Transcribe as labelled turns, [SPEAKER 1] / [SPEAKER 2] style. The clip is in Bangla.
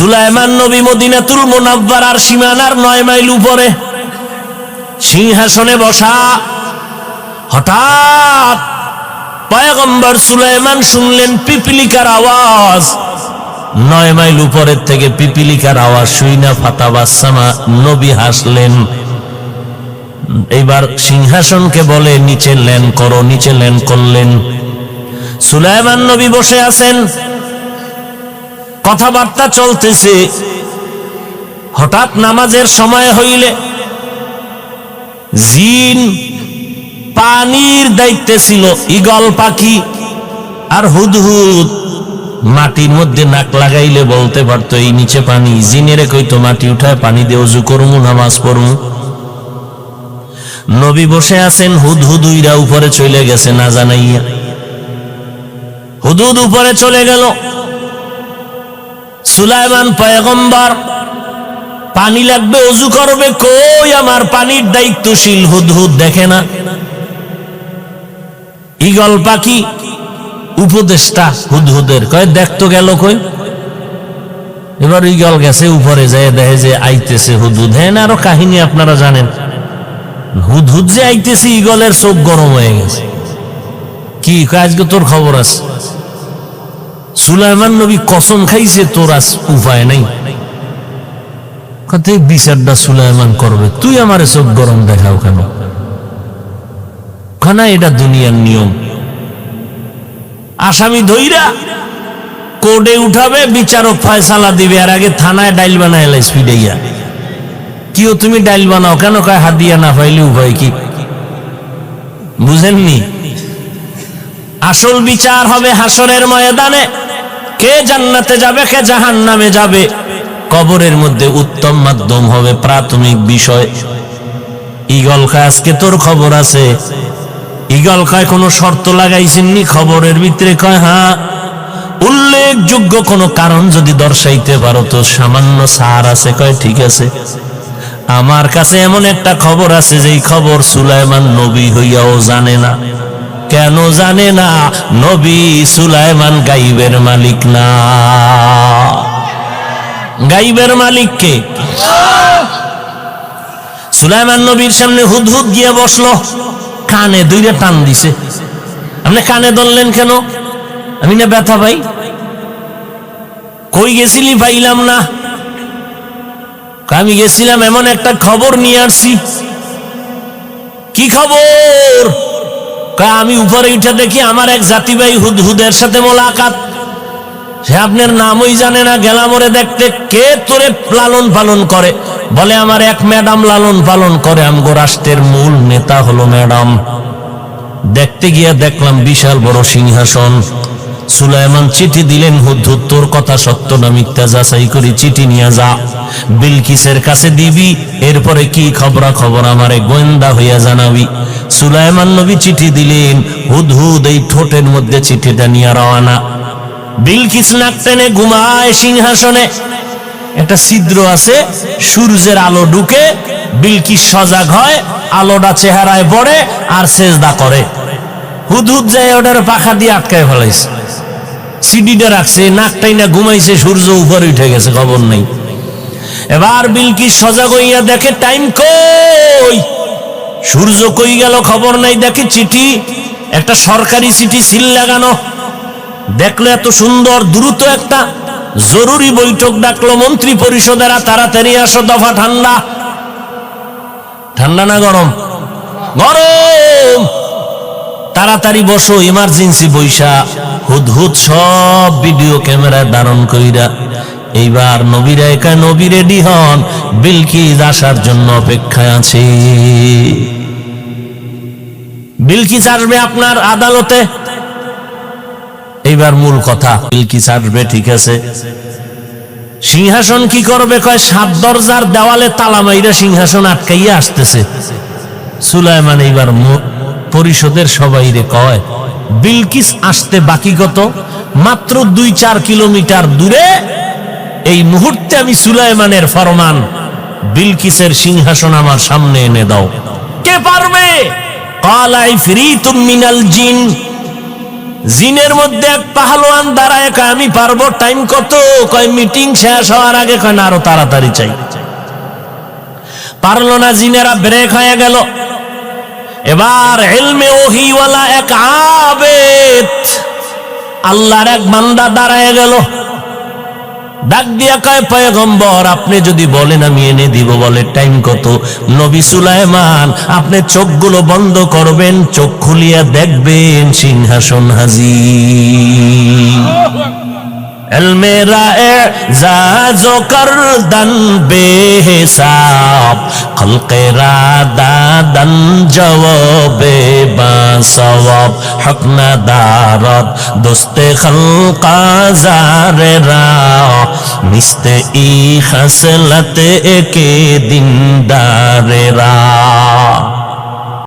[SPEAKER 1] সুলাইমান নবী মদিনাতুল মুনাওয়ারার সীমানার 9 মাইল উপরে সিংহাসনে বসা। হঠাৎ পয়গম্বর সুলাইমান শুনলেন পিপিলিকার আওয়াজ। 9 মাইল উপরের থেকে পিপিলিকার আওয়াজ শুইনা ফাতাবাসসামা, নবী হাসলেন। এইবার সিংহাসনকে বলে নিচে ল্যান্ড করো, নিচে ল্যান্ড করলেন। সুলাইমান নবী বসে আছেন, কথাবার্তা চলতেছে। হঠাৎ নামাজের সময় হইলে জিন পানির দায়িত্বে ছিল ঈগল পাখি আর হুদহুদ মাটির মধ্যে নাক লাগাইলে বলতে পারতো এই নিচে পানি। জিনেরে কইতো মাটি উঠায় পানি দিয়ে ওযু করমু, নামাজ পড়মু। নবী বসে আছেন, হুদহুদ উইরা উপরে চলে গেছে না জানাইয়া। হুদহুদ উপরে চলে গেল। সুলাইমান পয়গম্বর পানি লাগবে, ওযু করবে, কই আমার পানির দায়িত্বশীল হুদহুদ দেখে না। ঈগল পাখি উপদেষ্টা হুদহুদের কয় দেখতো গেল কই। এবার ঈগল গেছে উপরে, যায় দেখে যে আইতেছে হুদহুদ। হ্যাঁ আরো কাহিনী আপনারা জানেন। হুদহুদ যে আইতেছে, ঈগলের চোখ গরম হয়ে গেছে। কি আজকে তোর খবর আছে? সুলাইমান নবী কসম খাইছে তোর আজ উপায় নাই। কত বিচারটা সুলাইমান করবে, তুই আমারে চোখ গরম দেখাও কেন? খানা এটা দুনিয়ার নিয়ম। আসামি ধইরা কোর্টে উঠাবে, বিচারক ফয়সালা দিবে, আর আগে থানায় ডাইল বানায় স্পিডাইয়া। কিও তুমি ডাইল বানাও কেন? কয় হাদিয়া না পাইলে উপায় কি? বুঝেননি? আসল বিচার হবে হাসরের ময়দানে। কে জান্নাতে যাবে, কে জাহান্নামে যাবে, কবরের মধ্যে উত্তম মাধ্যম হবে প্রাথমিক বিষয়। ঈগল কয় আজকে তোর খবর আছে। ঈগল কয় কোনো শর্ত লাগাইছেননি খবরের ভিতরে? কয় হ্যাঁ। উল্লেখযোগ্য কোনো কারণ যদি দর্শাইতে পারো তো সামান্য সার আছে। কয় ঠিক আছে, আমার কাছে এমন একটা খবর আছে যেই খবর সুলাইমান নবী হইয়াও জানে না। কেন জানে না? নবী সুলাইমান গাইবের মালিক না। গাইবের মালিক কে? সুলাইমান নবীর সামনে হুদহুদ গিয়ে বসলো, কানে দুইটা টান দিছে। আপনি কানে ধরলেন কেন? আমি না ব্যথা পাই। কই গেছিলি? পাইলাম না। আমি গেছিলাম এমন একটা খবর নিয়ে আসছি। কি খবর? আমি উপরে উঠে দেখি আমার এক জাতি ভাই হুদহুদের সাথে মোলাকাত। সে আপনার নামই জানে না। গেলাম ওরে দেখতে। কে তোরে লালন পালন করে? বলে আমার এক ম্যাডাম লালন পালন করে, আমগো রাষ্ট্রের মূল নেতা হলো ম্যাডাম। দেখতে গিয়া দেখলাম বিশাল বড় সিংহাসন। সুলাইমান চিঠি দিলেন, হুদহুদ তোর কথা সত্য না মিথ্যা যাচাই করি, চিঠি নিয়ে যা, বিলকিসের কাছে দিবি। এরপরে কি খবরা খবর আমারে গোয়েন্দা হইয়া জানাবি। সুলাইমান নবী চিঠি দিলেন, হুদহুদ এই ঠোঁটের মধ্যে চিঠিটা নিয়ে রওনা। বিলকিস নাক টেনে ঘুমায় সিংহাসনে। একটা ছিদ্র আছে, সূর্যের আলো ঢুকে, বিলকিস সজাগ হয়, আলোটা চেহারায় পড়ে আর সেজদা করে। হুদহুদ যায় ওটার পাখা দিয়ে আটকায় ফেলাইছে। সিডিটা রাখছে, নাকটাই না ঘুমাইছে, সূর্য উপরে উঠে গেছে, খবর নেই। এবার বিলকিস সজাগ হইয়া দেখে টাইম কই, সূর্য কই গেল, খবর নাই। দেখে চিঠি, একটা সরকারি চিঠি সিল লাগানো। দেখলো এত সুন্দর, দ্রুত একটা জরুরি বৈঠক ডাকলো মন্ত্রী পরিষদেরা, তাড়াতাড়ি আসো, দফা ঠান্ডা। ঠান্ডা না গরম? গরম। তাড়াতাড়ি বসো, ইমার্জেন্সি বৈশা। হুদহুদ সব ভিডিও ক্যামেরায় ধারণ কইরা এইবার নবীরা একা নবী রেডি হন, বিলকিস আসার জন্য অপেক্ষায় আছে। বিলকিস আসবে আপনার আদালতে। এইবার মূল কথা, বিলকিস আসবে ঠিক আছে, সিংহাসন কি করবে? কয় 7 দরজার দেওয়ালে তালা মাইরা সিংহাসন আটকাইয়া আসতেছে। সুলাইমান এইবার পরিষদের সবাইরে কয় বিলকিস আসতে বাকি কত? মাত্র 2-4 কিলোমিটার দূরে। এই মুহূর্তে আমি সুলাইমানের ফরমান, বিলকিসের সিংহাসন আমার সামনে এনে দাও। কে পারবে? ক্বালা ইফরিতুম মিনাল জিন, জিনের মধ্যে এক পাহলোয়ান দাঁড়ায়, কয় আমি পারবো। টাইম কত? কয় মিটিং শেষ হওয়ার আগে। কয় না, আরো তাড়াতাড়ি চাই। পারলো না, জিনেরা ব্রেক হয়ে গেল। এবার ইলমে ওহীওয়ালা এক আবেদ আল্লাহর এক বান্দা দাঁড়ায় গেল, ডাক দিয়া কয়, পয়গম্বর আপনি যদি বলেন আমি এনে দিব। বলে টাইম কত? নবী সুলাইমান, আপনি চোখগুলো বন্ধ করবেন, চোখ খুলিয়া দেখবেন সিংহাসন হাজির। ইলমে রা'জাজো করদন বেহিসাব, খলকে রাদাদন জওয়াবে বাসওয়াব, হক নাদারত দোস্তে খলকা জারে রা, মিস্তে ই খসলতে কে দিনদারে রা।